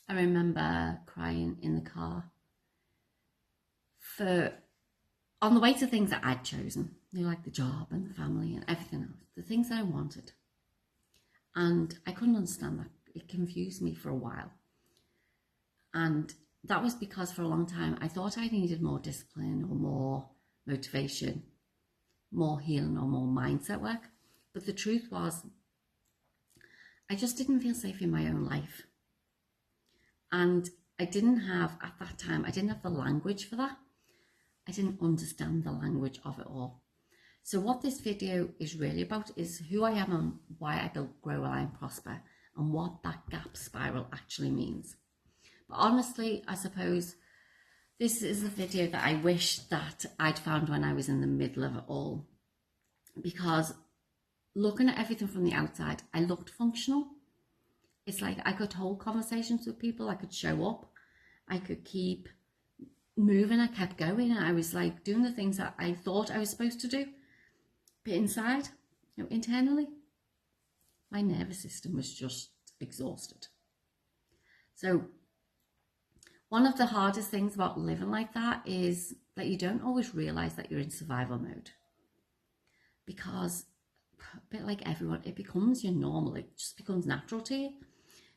I remember crying in the car for on the way to things that I'd chosen, like the job and the family and everything else, the things that I wanted. And I couldn't understand that. It confused me for a while. And that was because for a long time I thought I needed more discipline or more motivation, more healing or more mindset work. But the truth was, I just didn't feel safe in my own life. And I didn't have, at that time, I didn't have the language for that. I didn't understand the language of it all. So what this video is really about is who I am and why I built Grow, Align, Prosper, and what that gap spiral actually means. But honestly, I suppose this is a video that I wish that I'd found when I was in the middle of it all. Because looking at everything from the outside, I looked functional. It's like I could hold conversations with people, I could show up, I could keep moving, I kept going, and I was like doing the things that I thought I was supposed to do. But inside, internally, my nervous system was just exhausted. So one of the hardest things about living like that is that you don't always realize that you're in survival mode. Because a bit like everyone, it becomes your normal, it just becomes natural to you.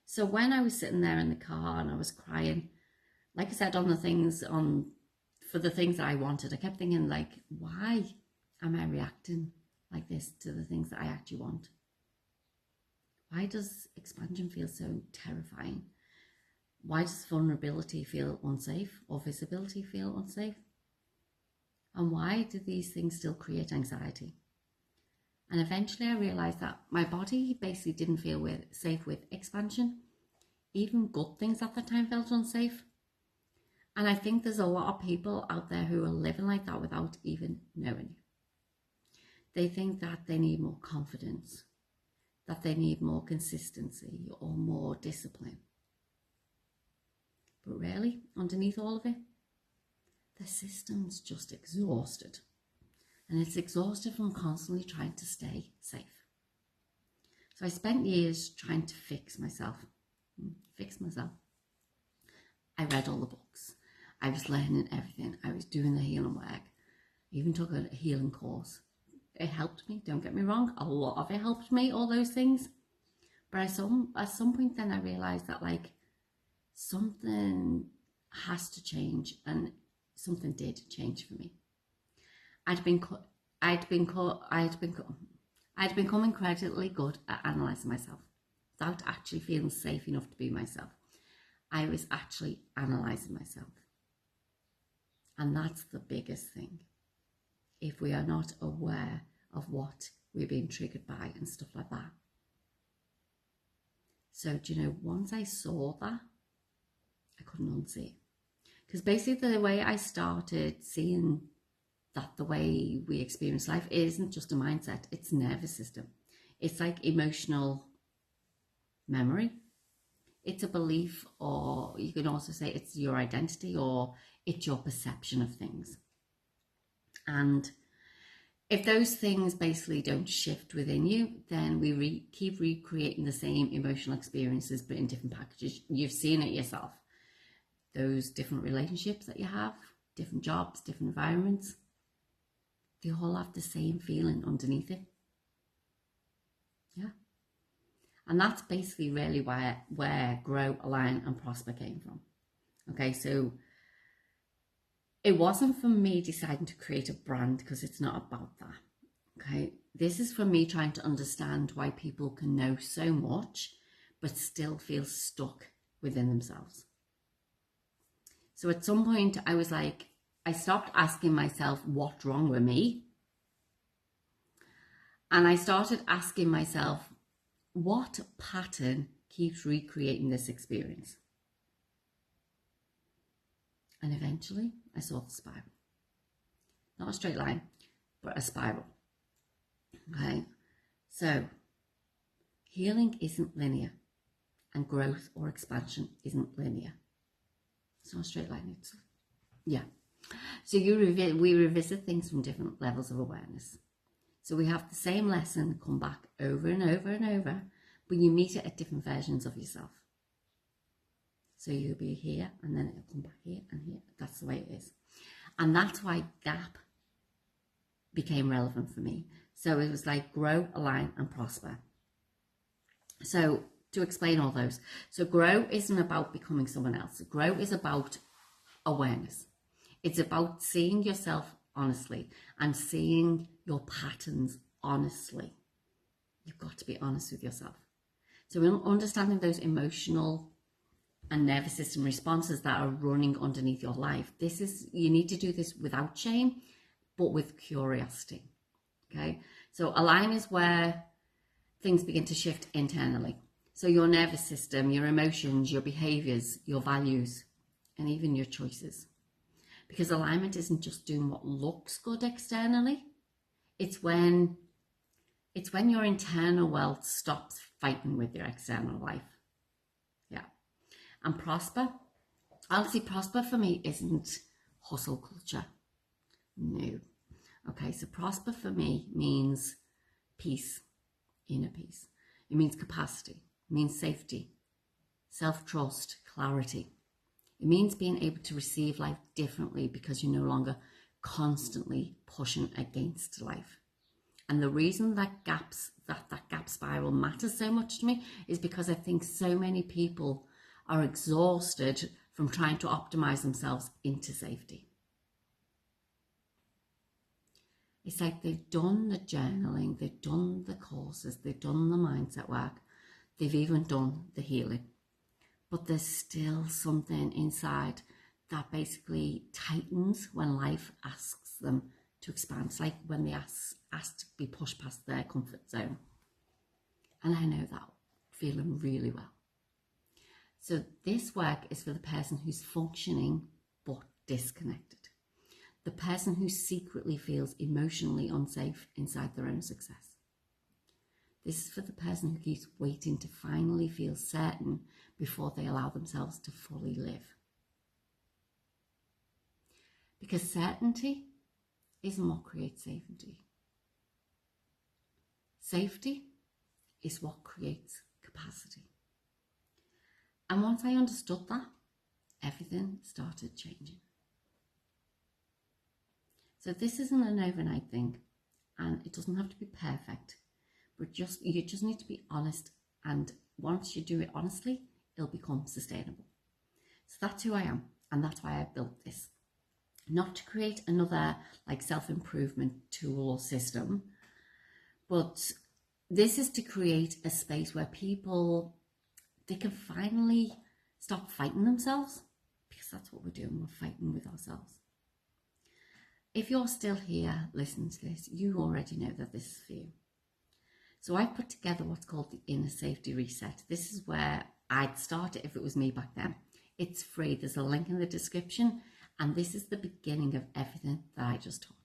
So when I was sitting there in the car and I was crying, like I said, for the things that I wanted, I kept thinking, like, why am I reacting like this to the things that I actually want? Why does expansion feel so terrifying? Why does vulnerability feel unsafe or visibility feel unsafe? And why do these things still create anxiety? And eventually I realized that my body basically didn't feel safe with expansion. Even good things at the time felt unsafe. And I think there's a lot of people out there who are living like that without even knowing. They think that they need more confidence, that they need more consistency or more discipline. But really, underneath all of it, the system's just exhausted. And it's exhausted from constantly trying to stay safe. So I spent years trying to fix myself. I read all the books. I was learning everything. I was doing the healing work. I even took a healing course. It helped me, don't get me wrong. A lot of it helped me, all those things. But at some point then I realised that like something has to change, and something did change for me. I'd become incredibly good at analysing myself without actually feeling safe enough to be myself. I was actually analysing myself. And that's the biggest thing. If we are not aware of what we're being triggered by and stuff like that. So, do you know, once I saw that, I couldn't unsee it. Because basically the way I started seeing that the way we experience life isn't just a mindset, it's nervous system. It's like emotional memory. It's a belief, or you can also say it's your identity, or it's your perception of things. And if those things basically don't shift within you, then we keep recreating the same emotional experiences, but in different packages. You've seen it yourself. Those different relationships that you have, different jobs, different environments, they all have the same feeling underneath it. Yeah. And that's basically really where Grow, Align and Prosper came from. Okay, so it wasn't for me deciding to create a brand, because it's not about that. Okay, this is for me trying to understand why people can know so much but still feel stuck within themselves. So at some point I was like, I stopped asking myself what's wrong with me, and I started asking myself, what pattern keeps recreating this experience? And eventually I saw the spiral. Not a straight line, but a spiral. Okay, so healing isn't linear, and growth or expansion isn't linear. It's not a straight line. So we revisit things from different levels of awareness. So we have the same lesson come back over and over and over, but you meet it at different versions of yourself. So you'll be here and then it'll come back here and here. That's the way it is. And that's why gap became relevant for me. So it was like grow, align, and prosper. So to explain all those, so grow isn't about becoming someone else. Grow is about awareness. It's about seeing yourself honestly and seeing your patterns honestly. You've got to be honest with yourself. So understanding those emotional and nervous system responses that are running underneath your life. You need to do this without shame, but with curiosity. Okay. So align is where things begin to shift internally. So your nervous system, your emotions, your behaviors, your values, and even your choices. Because alignment isn't just doing what looks good externally. It's when your internal world stops fighting with your external life. Yeah. And prosper, honestly, prosper for me isn't hustle culture. No. Okay, so prosper for me means peace, inner peace. It means capacity. It means safety, self-trust, clarity. It means being able to receive life differently because you're no longer constantly pushing against life. And the reason that gap spiral matters so much to me is because I think so many people are exhausted from trying to optimize themselves into safety. It's like they've done the journaling, they've done the courses, they've done the mindset work, they've even done the healing. But there's still something inside that basically tightens when life asks them to expand. It's like when they ask to be pushed past their comfort zone. And I know that feeling really well. So this work is for the person who's functioning but disconnected. The person who secretly feels emotionally unsafe inside their own success. This is for the person who keeps waiting to finally feel certain before they allow themselves to fully live. Because certainty isn't what creates safety. Safety is what creates capacity. And once I understood that, everything started changing. So this isn't an overnight thing, and it doesn't have to be perfect, but you just need to be honest, and once you do it honestly, it'll become sustainable. So that's who I am, and that's why I built this. Not to create another like self-improvement tool or system, but this is to create a space where people, they can finally stop fighting themselves, because that's what we're doing, we're fighting with ourselves. If you're still here listening to this, you already know that this is for you. So I've put together what's called the Inner Safety Reset. This is where I'd start it if it was me back then. It's free. There's a link in the description, and this is the beginning of everything that I just taught.